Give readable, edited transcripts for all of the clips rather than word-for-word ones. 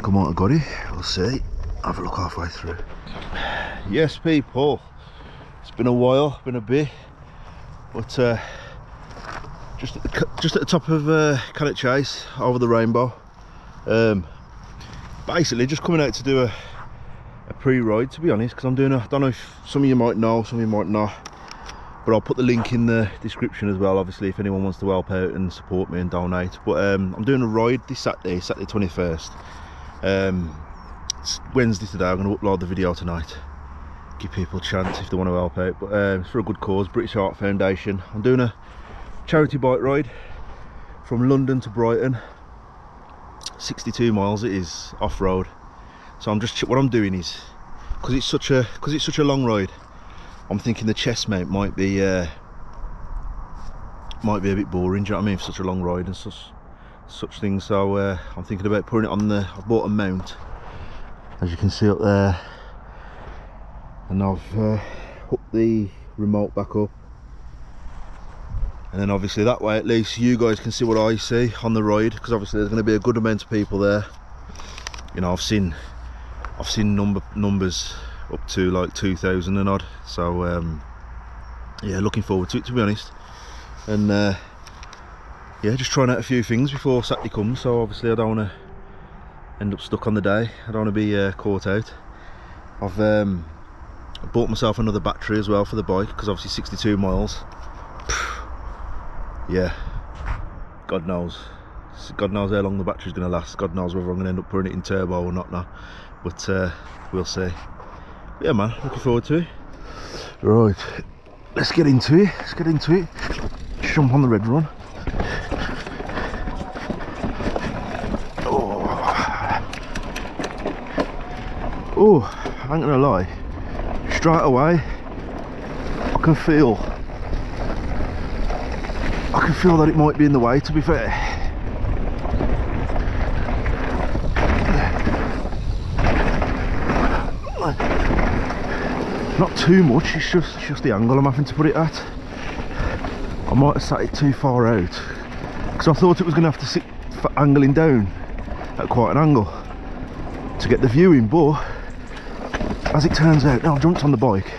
think I might have got it. We'll see. Have a look halfway through. Yes, people. It's been a while, been a bit, but just at the top of Cannock Chase, over the rainbow. Basically, just coming out to do a pre-ride, to be honest, because I'm doing I don't know if some of you might know, some of you might not, but I'll put the link in the description as well, obviously, if anyone wants to help out and support me and donate. But I'm doing a ride this Saturday 21st. It's Wednesday today. I'm going to upload the video tonight, give people a chance if they want to help out. But it's for a good cause, British Heart Foundation. I'm doing a charity bike ride from London to Brighton. 62 miles it is, off-road. So I'm just, what I'm doing is, because it's such a long ride, I'm thinking the chest mount might be a bit boring, do you know what I mean, for such a long ride and such things. So I'm thinking about putting it on the, I bought a mount, as you can see up there, and I've hooked the remote back up, and then obviously that way at least you guys can see what I see on the ride, because obviously there's going to be a good amount of people there. You know, I've seen numbers up to like 2,000 and odd, so yeah, looking forward to it, to be honest. And yeah, just trying out a few things before Saturday comes, so obviously I don't want to end up stuck on the day. I don't want to be caught out. I've bought myself another battery as well for the bike, because obviously 62 miles, yeah, God knows how long the battery's going to last. God knows whether I'm going to end up putting it in turbo or not now, but we'll see. But yeah, man, looking forward to it. Right, let's get into it. Jump on the red run. Oh, I ain't gonna lie, straight away I can feel that it might be in the way, to be fair. Not too much, it's just the angle I'm having to put it at. I might have sat it too far out, because I thought it was going to have to sit angling down at quite an angle to get the view in, but as it turns out, now I've jumped on the bike,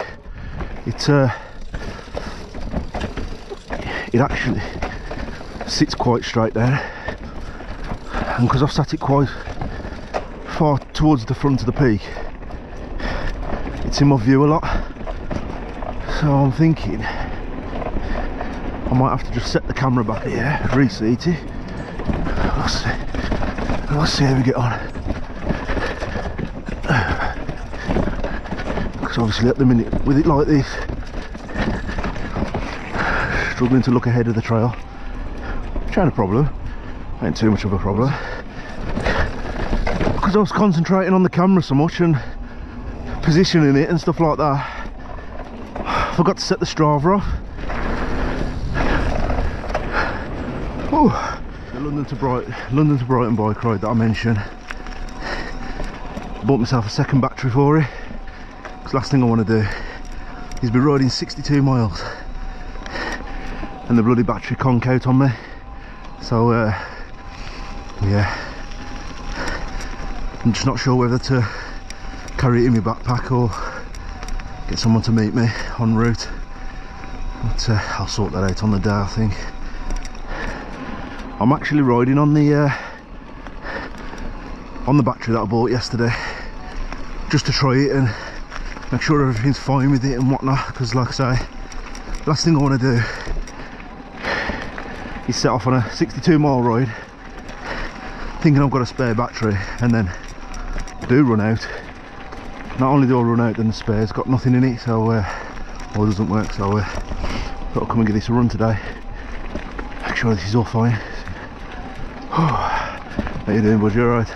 it actually sits quite straight there, and because I've sat it quite far towards the front of the peak, it's in my view a lot. So I'm thinking I might have to just set the camera back here, reseat it. Let's see how we get on. Because obviously at the minute, with it like this, struggling to look ahead of the trail, which ain't a problem, ain't too much of a problem, because I was concentrating on the camera so much and positioning it and stuff like that, I forgot to set the Strava off. Oh, the London to Brighton bike ride that I mentioned, bought myself a second battery for it, because last thing I want to do is be riding 62 miles and the bloody battery conk out on me. So yeah, I'm just not sure whether to carry it in my backpack or get someone to meet me en route, but I'll sort that out on the day, I think. I'm actually riding on the battery that I bought yesterday, just to try it and make sure everything's fine with it and whatnot, because like I say, last thing I want to do is set off on a 62 mile ride thinking I've got a spare battery, and then do run out. Not only do I run out, then the spare's got nothing in it, so or doesn't work. So thought I'll come and give this a run today, make sure this is all fine. How you doing, bud? You alright?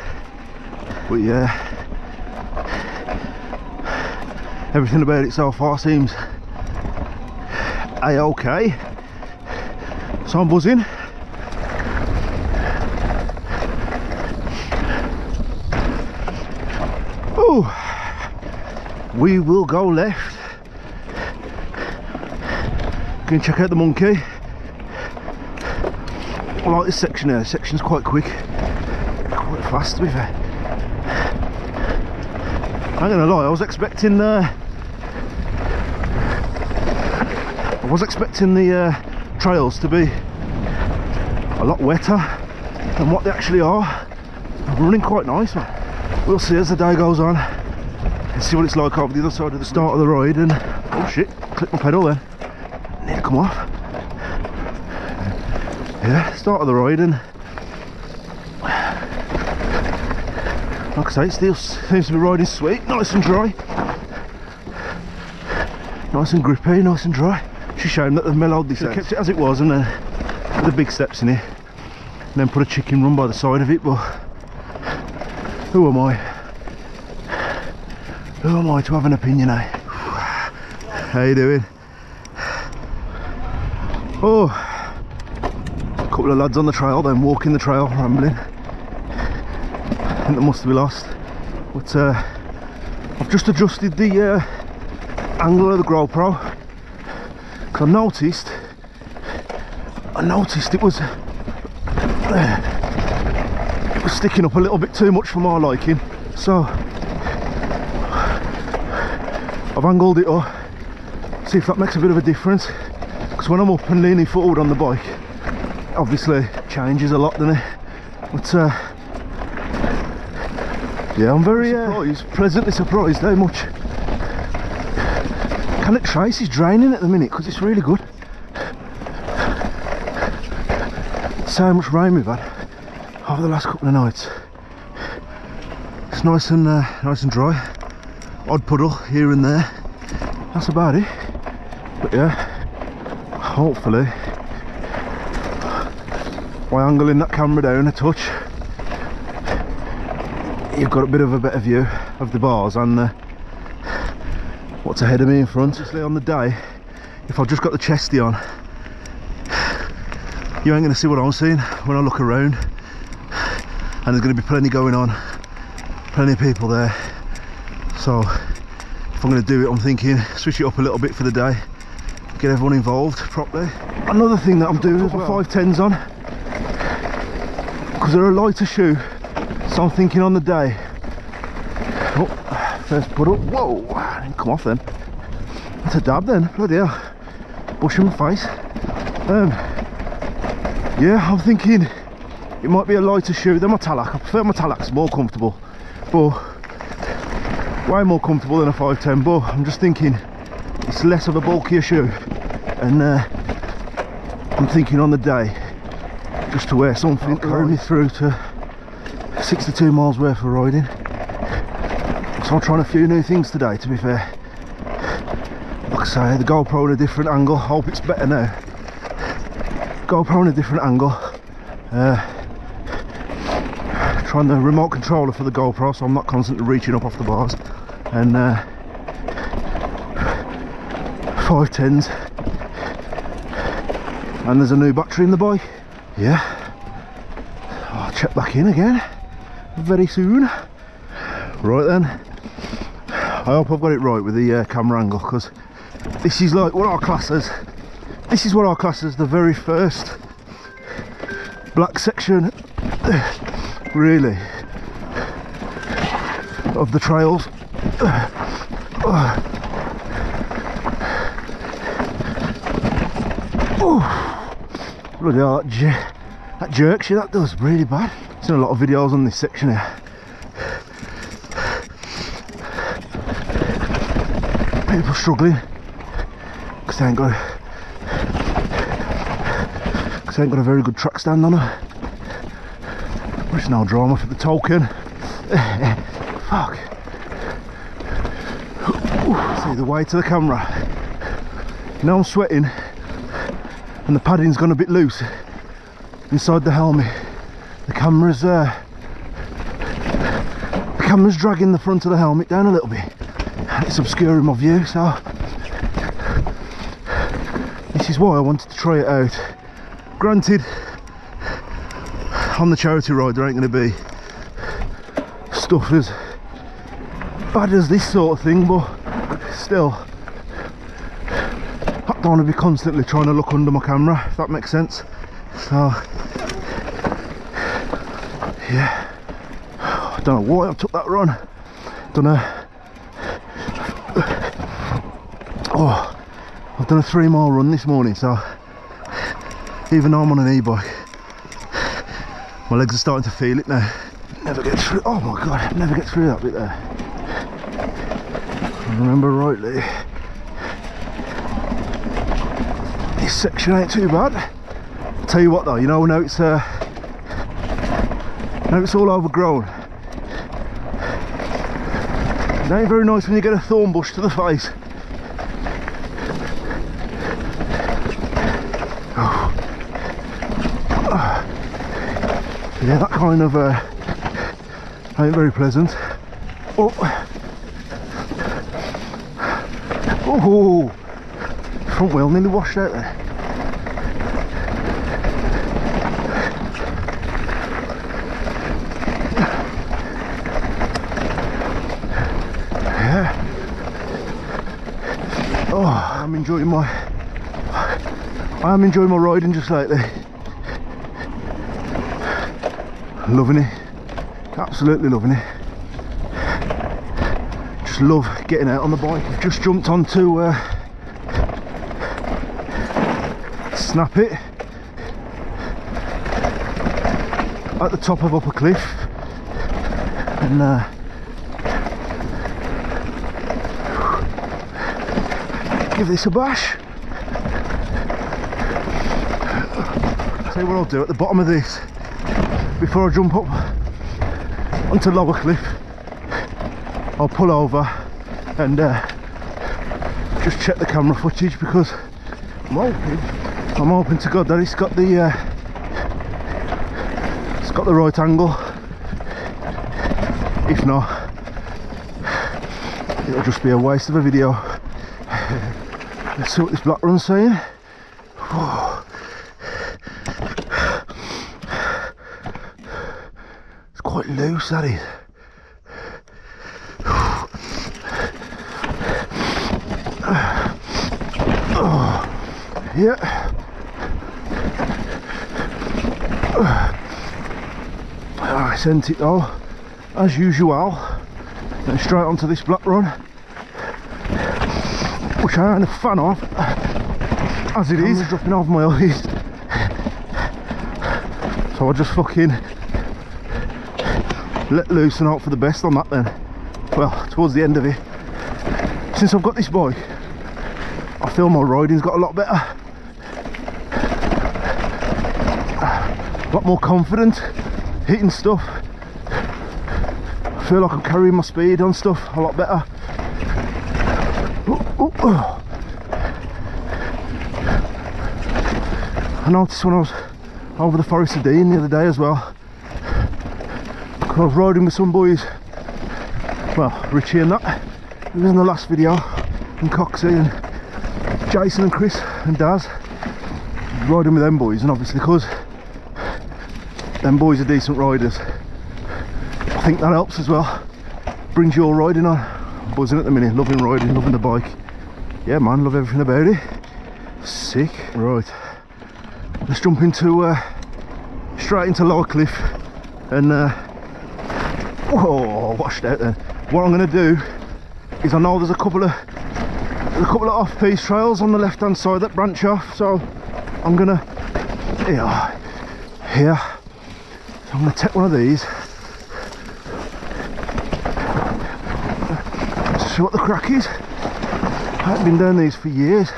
But yeah, everything about it so far seems a-okay, so I'm buzzing. Oh, we will go left. Go and check out the monkey. I like this section here. This section's quite quick, quite fast to be fair. I'm gonna lie, I was expecting the trails to be a lot wetter than what they actually are. I'm running quite nice, man. We'll see as the day goes on and see what it's like over the other side of the start of the ride. And oh shit, clip my pedal then. Need to come off. Yeah, start of the ride, and like I say, it still seems to be riding sweet, nice and dry. Nice and grippy, nice and dry. It's a shame that they've mellowed this out. Kept it as it was and then put the big steps in it. And then put a chicken run by the side of it, but who am I? Who am I to have an opinion, eh? How you doing? Oh, a couple of lads on the trail, then walking the trail, rambling. I think they must be lost. But I've just adjusted the angle of the GoPro, because I noticed it was sticking up a little bit too much for my liking, so I've angled it up, see if that makes a bit of a difference, because when I'm up and leaning forward on the bike, obviously it changes a lot, doesn't it? But yeah, I'm very pleasantly surprised how much Cannock Trace is draining at the minute, because it's really good. So much rain we've had over the last couple of nights. It's nice and dry. Odd puddle here and there. That's about it. But yeah, hopefully by angling that camera down a touch, you've got a bit of a better view of the bars and what's ahead of me in front. Obviously on the day, if I've just got the chesty on, you ain't going to see what I'm seeing when I look around, and there's going to be plenty going on, plenty of people there. So if I'm going to do it, I'm thinking switch it up a little bit for the day, get everyone involved properly. Another thing that I'm doing is my 510s on, because they're a lighter shoe, so I'm thinking on the day, oh, first puddle, whoa, I didn't come off then, that's a dab then, bloody hell, bush in my face. Yeah, I'm thinking it might be a lighter shoe than my Talac. I prefer my Talac's more comfortable, but way more comfortable than a 510, but I'm just thinking it's less of a bulkier shoe, and I'm thinking on the day just to wear something to carry me through to 62 miles worth of riding. So I'm trying a few new things today, to be fair. Like I say, the GoPro in a different angle, I hope it's better now. GoPro in a different angle. Trying the remote controller for the GoPro, so I'm not constantly reaching up off the bars. And 510s. And there's a new battery in the bike. Yeah. I'll check back in again very soon. Right then. I hope I've got it right with the camera angle, because this is like what our class is. This is what our class is the very first black section, really, of the trails. Bloody hell, that jerks you, that does really bad. I've seen a lot of videos on this section here. People struggling because they ain't got a very good track stand on her. There's no drama for the token. Fuck. See the weight of the camera. Now I'm sweating and the padding's gone a bit loose inside the helmet. The camera's dragging the front of the helmet down a little bit. It's obscuring my view, so this is why I wanted to try it out. Granted, on the charity ride there ain't going to be stuff as bad as this sort of thing, but still, I don't want to be constantly trying to look under my camera, if that makes sense. So yeah, I don't know why I took that run, don't know Oh, I've done a 3-mile run this morning, so even though I'm on an e-bike, my legs are starting to feel it now. Never get through, oh my god, never get through that bit there. If I remember rightly, this section ain't too bad. I'll tell you what though, you know, now it's all overgrown. It ain't very nice when you get a thorn bush to the face. Yeah, that kind of ain't very pleasant. Oh, front wheel nearly washed out there. Yeah. Oh, I am enjoying my riding just lately. Loving it, absolutely loving it. Just love getting out on the bike. I've just jumped onto Snap It at the top of Upper Cliff, and give this a bash. I'll tell you what I'll do at the bottom of this, before I jump up onto Lower Cliff, I'll pull over and just check the camera footage, because I'm hoping to God that it's got the right angle. If not, it'll just be a waste of a video. Let's see what this black run's saying. Quite loose, that is. Yeah. I sent it though, as usual, and straight onto this black run, which I ain't a fan of, as it is. Dropping off my eyes, so I just fucking let loose and hope for the best on that then. Well, towards the end of it, since I've got this bike, I feel my riding's got a lot better, a lot more confident, hitting stuff. I feel like I'm carrying my speed on stuff a lot better. I noticed when I was over the Forest of Dean the other day as well, I was riding with some boys, well, Richie and that, it was in the last video, and Coxie and Jason and Chris and Daz, riding with them boys, and obviously because them boys are decent riders, I think that helps as well, brings your riding on. I'm buzzing at the minute, loving riding, loving the bike. Yeah man, love everything about it. Sick. Right, let's jump into straight into Lower Cliff, and whoa, washed out then. What I'm going to do is, I know there's a couple of off-piste trails on the left hand side that branch off, so I'm going to here, so I'm going to take one of these, see what the crack is. I haven't been down these for years,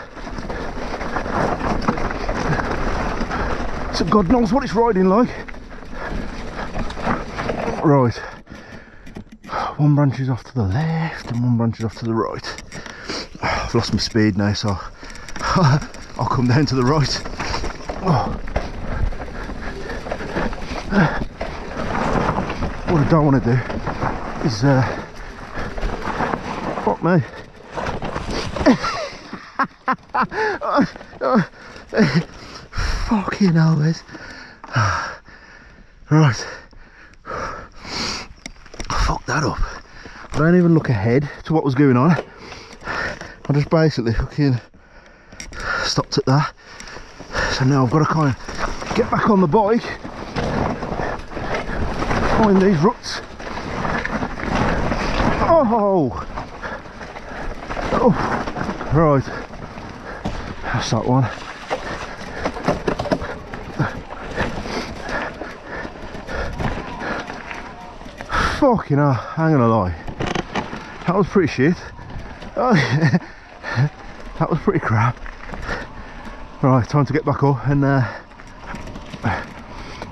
so God knows what it's riding like. Right, one branch is off to the left and one branch is off to the right. I've lost my speed now, so I'll come down to the right. What I don't want to do is fuck me. Fucking hell, this. Right. Fuck that up. I don't even look ahead to what was going on. I just basically fucking stopped at that. So now I've got to kind of get back on the bike, find these ruts. Oh! Right, that's that one. Fucking hell, I ain't gonna lie. That was pretty shit. Oh, that was pretty crap. Right, time to get back up and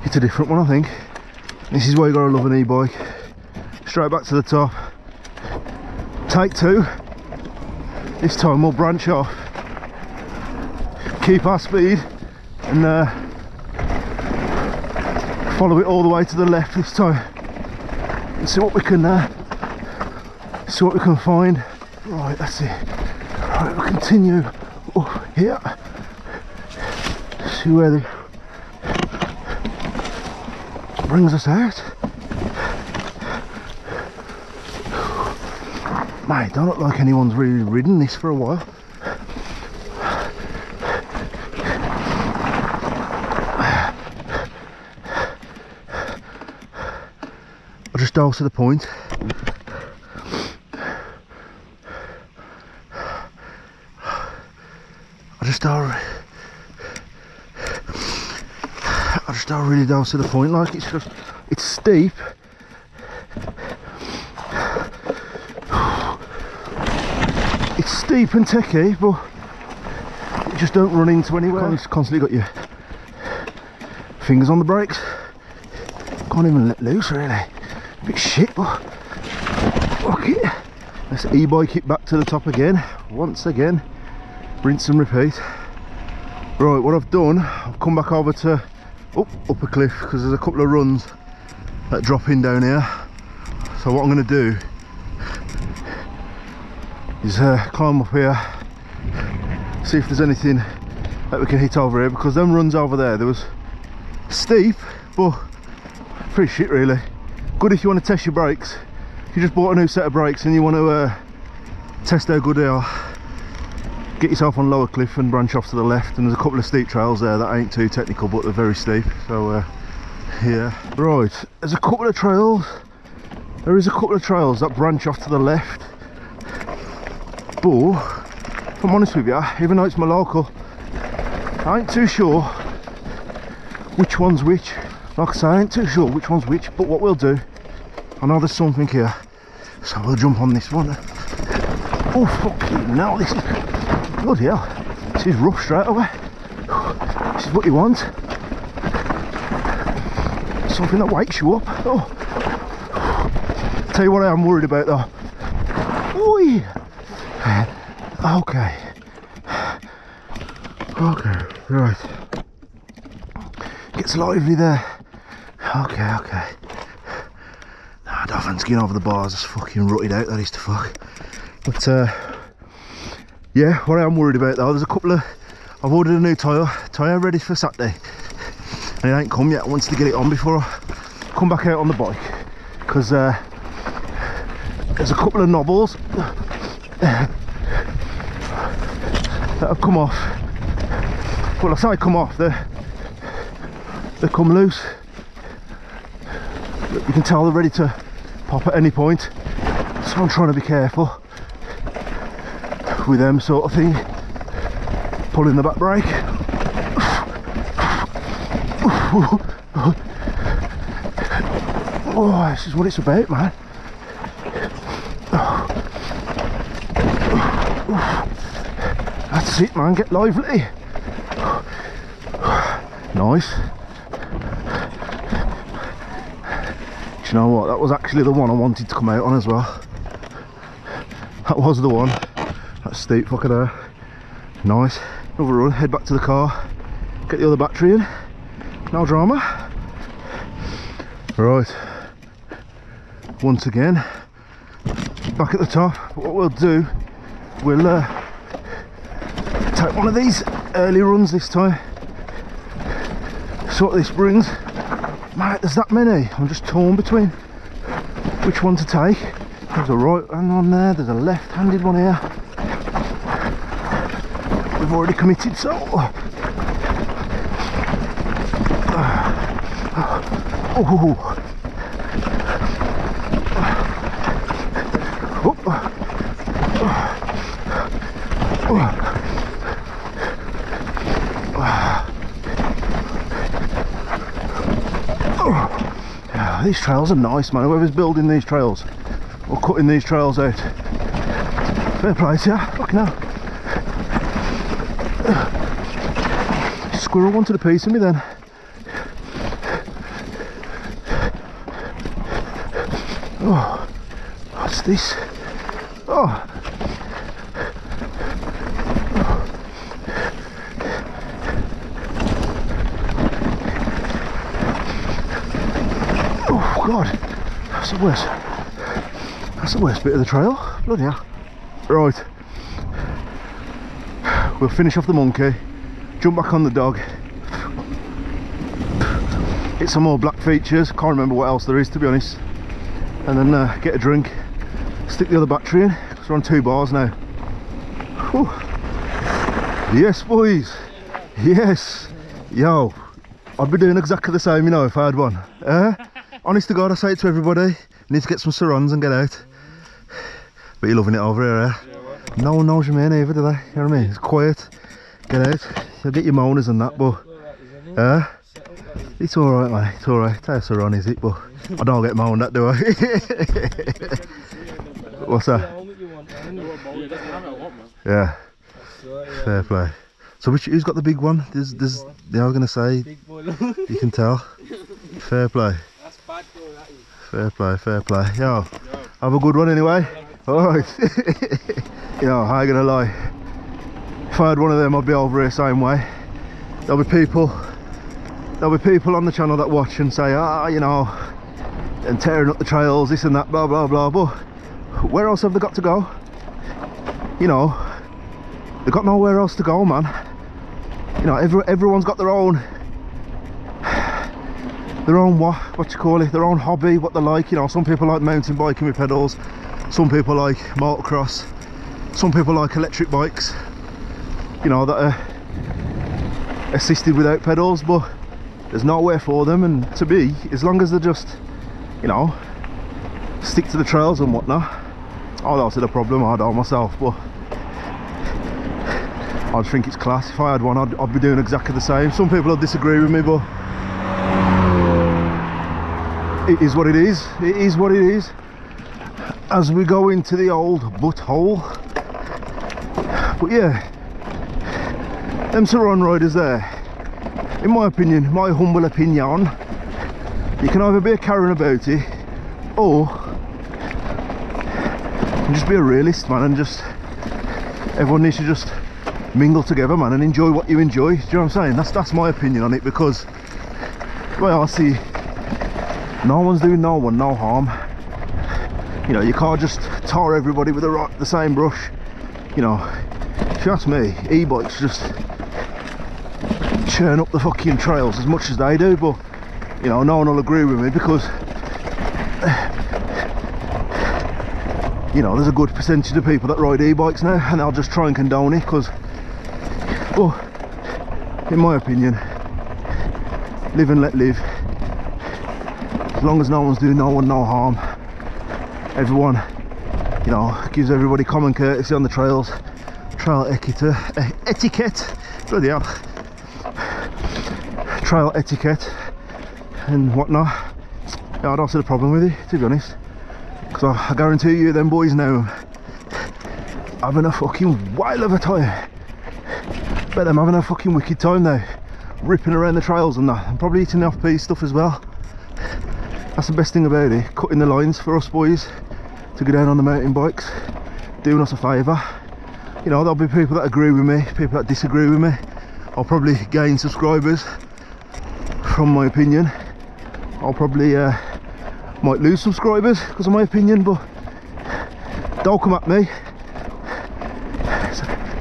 hit a different one, I think. This is why you gotta love an e-bike. Straight back to the top. Take two. This time we'll branch off. Keep our speed and follow it all the way to the left this time. And see what we can find. Right, that's it. Right, we'll continue up here. See where the brings us out. Mate, don't look like anyone's really ridden this for a while. I'll just dial to the point. I'll just dial really down to the point, like it's steep. It's steep and techy, but you just don't run into anywhere. Constantly got your fingers on the brakes. Can't even let loose really. A bit shit, but fuck it. Let's e-bike it back to the top again. Once again, rinse and repeat. Right, what I've done, I've come back over to up a cliff because there's a couple of runs that drop in down here. So what I'm going to do is climb up here, see if there's anything that we can hit over here, because them runs over there was steep but pretty shit really. Good if you want to test your brakes. If you just bought a new set of brakes and you want to test how good they are, get yourself on lower cliff and branch off to the left, and there's a couple of steep trails there that ain't too technical but they're very steep. So yeah, right, there's a couple of trails. There is a couple of trails that branch off to the left, but if I'm honest with you, even though it's my local, I ain't too sure which one's which. Like I say, I ain't too sure which one's which, but what we'll do, I know there's something here, so we'll jump on this one. Oh fucking hell, this is bloody hell. This is rough straight away. This is what you want. Something that wakes you up. Oh. Tell you what I am worried about though. Oi. Okay. Okay, right. Gets lively there. Okay, okay. Nah, I don't fancy getting over the bars. It's fucking rutted out, that is to fuck. But yeah, what I am worried about though, there's a couple of, I've ordered a new tyre ready for Saturday, and it ain't come yet. I wanted to get it on before I come back out on the bike, because there's a couple of knobbles that have come off. Well, I say come off, they come loose. You can tell they're ready to pop at any point, so I'm trying to be careful with them sort of thing. Pulling the back brake. Oh, this is what it's about, man. That's it, man, get lively. Nice. Do you know what, that was actually the one I wanted to come out on as well. That was the one. That steep fucker there. Nice. Another run, head back to the car, get the other battery in. No drama. Right. Once again, back at the top. But what we'll do, we'll take one of these early runs this time. See what this brings. Mate, there's that many. I'm just torn between which one to take. There's a right hand on there, there's a left-handed one here. We've already committed, so oh. These trails are nice, man. Whoever's building these trails or cutting these trails out, fair play to you. Fucking hell. Squirrel wanted a piece of me then. Oh, what's this? Oh. Oh God, that's the worst. That's the worst bit of the trail. Bloody hell. Right, we'll finish off the monkey, jump back on the dog, hit some more black features, can't remember what else there is to be honest, and then get a drink, stick the other battery in, because we're on 2 bars now. Whew. Yes boys, yes. Yo, I'd be doing exactly the same, you know, if I had one. Honest to God, I say it to everybody, need to get some sur-ons and get out. But you're loving it over here, eh? Yeah, no one knows your main either, do they? You know what I mean? It's quiet, get out, you'll get your moaners and that, but it's alright, mate, it's alright. It's how sur-on is it, but I don't get moaned at, do I? What's that? Yeah, fair play. So who's got the big one? There's I was going to say, you can tell. Fair play. Fair play, fair play. Yo, have a good one anyway. Alright. Yo, I ain't gonna lie. If I had one of them, I'd be over here same way. There'll be people on the channel that watch and say, you know, and tearing up the trails, this and that, blah blah blah, but where else have they got to go? You know, they've got nowhere else to go, man. You know, everyone's got their own what you call it, their own hobby, what they like. You know, some people like mountain biking with pedals, some people like motocross, some people like electric bikes, you know, that are assisted without pedals, but there's nowhere for them. And to me, as long as they just, you know, stick to the trails and whatnot, I don't see the problem. I don't myself, but I just think it's class. If I had one, I'd be doing exactly the same. Some people will disagree with me, but it is what it is. It is what it is. As we go into the old butthole. But yeah, them sur-on riders there, in my opinion, my humble opinion, you can either be a Karen about it, or just be a realist, man, and just everyone needs to just mingle together, man, and enjoy what you enjoy. Do you know what I'm saying? That's my opinion on it, because the way I see, no one's doing no one no harm. You know, you can't just tar everybody with the same brush. You know, if you ask me, e-bikes just churn up the fucking trails as much as they do, but you know, no one will agree with me, because you know, there's a good percentage of people that ride e-bikes now, and they'll just try and condone it, because, well, in my opinion, live and let live. As long as no one's doing no one no harm, everyone, you know, gives everybody common courtesy on the trails, trail etiquette, bloody hell, trail etiquette and whatnot. Yeah, I don't see the problem with it, to be honest, because I guarantee you them boys now having a fucking whale of a time. Bet them having a fucking wicked time now, ripping around the trails and that, and probably eating the off-piste stuff as well. That's the best thing about it, cutting the lines for us boys to go down on the mountain bikes, doing us a favour. You know, there'll be people that agree with me, people that disagree with me. I'll probably gain subscribers from my opinion. I'll probably might lose subscribers because of my opinion, but don't come at me.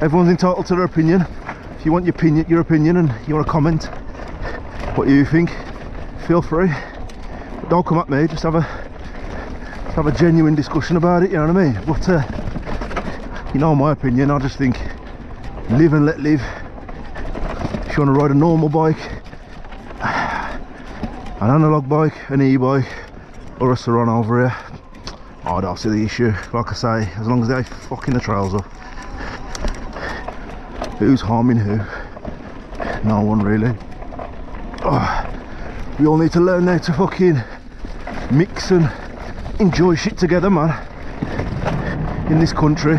Everyone's entitled to their opinion. If you want your opinion and you want to comment what you think, feel free. But don't come at me, just have a genuine discussion about it, you know what I mean? But you know, my opinion, I just think live and let live. If you want to ride a normal bike, an analog bike, an e-bike, or a sur-on over here, I don't see the issue. Like I say, as long as they fucking the trails up. Who's harming who? No one really. Oh, we all need to learn now to fucking mix and enjoy shit together, man. In this country,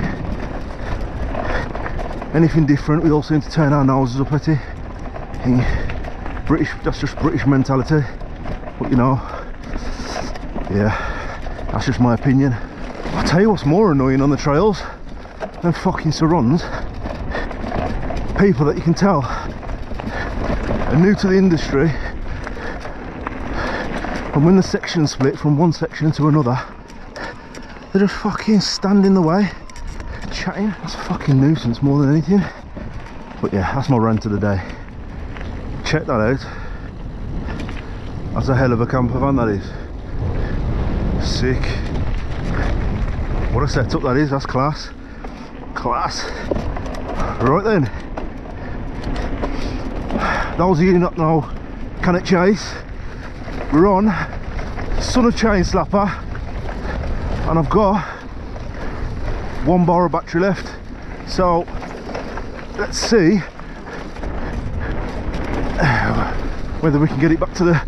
anything different, we all seem to turn our noses up at it. British, that's just British mentality. But you know, yeah, that's just my opinion. I'll tell you what's more annoying on the trails than fucking sur-ons. People that you can tell are new to the industry, and when the sections split from one section to another, they just fucking stand in the way, chatting. That's a fucking nuisance more than anything. But yeah, that's my rant of the day. Check that out. That's a hell of a camper van, that is. Sick. What a setup that is, that's class. Class. Right then. Those of you who not know Cannock Chase, we're on Son of Chain Slapper, and I've got 1 bar of battery left. So let's see whether we can get it back to the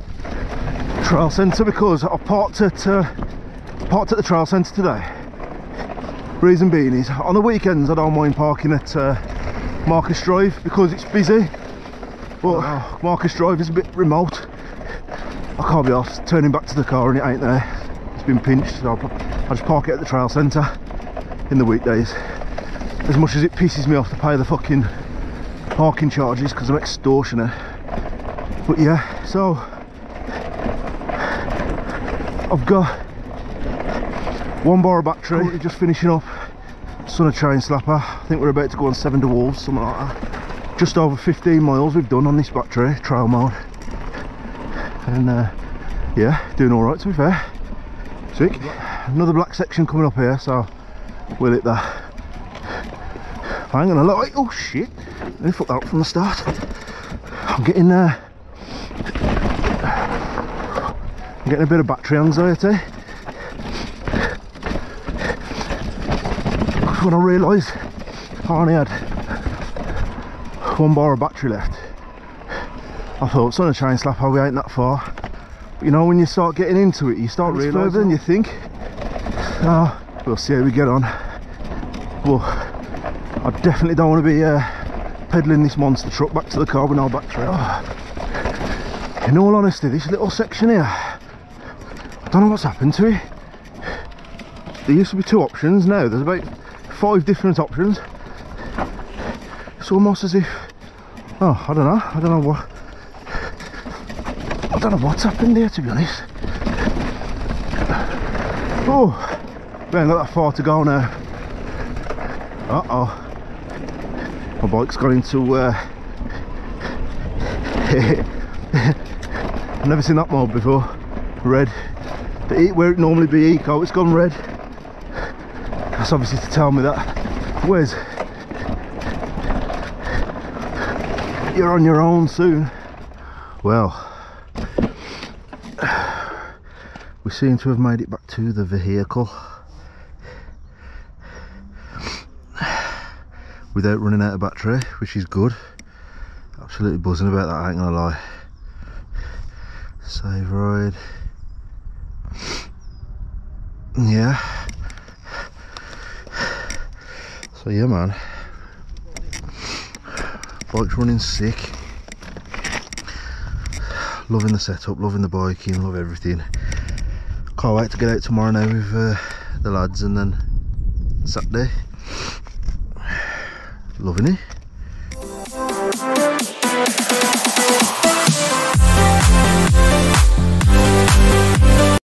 trail centre, because I parked at the trail centre today. Reason being is, on the weekends I don't mind parking at Marcus Drive because it's busy, but Marcus Drive is a bit remote. I can't be arsed turning back to the car and it ain't there. It's been pinched, so I just park it at the trail centre in the weekdays. As much as it pisses me off to pay the fucking parking charges because I'm extortionate. But yeah, so I've got 1 bar of battery. Currently just finishing up Son of Chain Slapper. I think we're about to go on 7 Dwarves, something like that. Just over 15 miles we've done on this battery, trail mode. And yeah, doing alright to be fair. Sick. Another black section coming up here, so we'll hit that. I ain't gonna lie, oh shit, let me fuck that up from the start. I'm getting a bit of battery anxiety. When I realised I only had 1 bar of battery left, I thought, Son of Chain Slapper, we ain't that far. But you know, when you start getting into it, you start realising further than you think. We'll see how we get on. Well, I definitely don't want to be pedalling this monster truck back to the car with no battery. In all honesty, this little section here, I don't know what's happened to it. There used to be 2 options, now there's about 5 different options. It's almost as if, oh, I don't know what's happened here, to be honest. Oh, we ain't got that far to go now. Uh-oh. My bike's gone into I've never seen that mode before. Red. Where it normally be eco, it's gone red. That's obviously to tell me that Wes, you're on your own soon. Well, we seem to have made it back to the vehicle without running out of battery, which is good. Absolutely buzzing about that, I ain't gonna lie. Save ride. Yeah. So yeah, man, bike's running sick. Loving the setup, loving the biking, love everything. Can't wait to get out tomorrow now with the lads, and then Saturday. Loving it.